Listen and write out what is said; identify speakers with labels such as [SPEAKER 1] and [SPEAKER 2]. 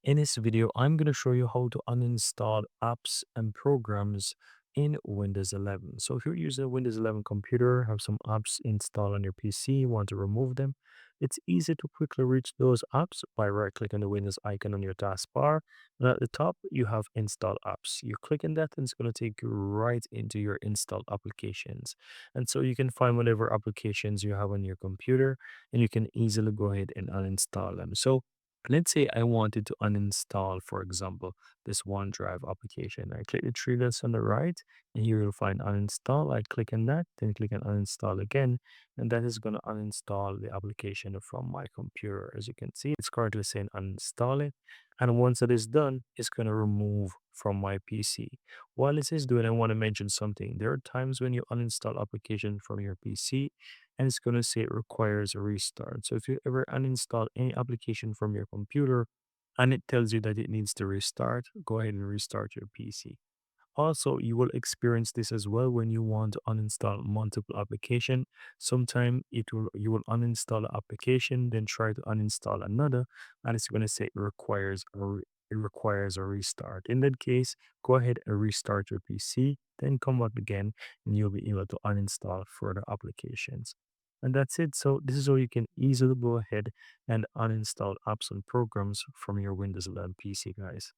[SPEAKER 1] In this video, I'm going to show you how to uninstall apps and programs in Windows 11. So if you're using a Windows 11 computer, have some apps installed on your PC, want to remove them, it's easy to quickly reach those apps by right-clicking the Windows icon on your taskbar. And at the top, you have Install Apps. You click on that and it's going to take you right into your installed applications. And so you can find whatever applications you have on your computer and you can easily go ahead and uninstall them. So let's say I wanted to uninstall, for example, this OneDrive application. I click the three dots on the right, and here you'll find uninstall. I click on that, then click on uninstall again, and that is going to uninstall the application from my computer. As you can see, it's currently saying uninstall it. And once it is done, it's going to remove from my PC. While this is doing, I want to mention something. There are times when you uninstall application from your PC and it's going to say it requires a restart. So if you ever uninstall any application from your computer and it tells you that it needs to restart, go ahead and restart your PC. Also, you will experience this as well when you want to uninstall multiple application. Sometime you will uninstall an application, then try to uninstall another, and it's going to say it requires a restart. In that case, go ahead and restart your PC, then come back again, and you'll be able to uninstall further applications. And that's it. So this is how you can easily go ahead and uninstall apps and programs from your Windows 11 PC, guys.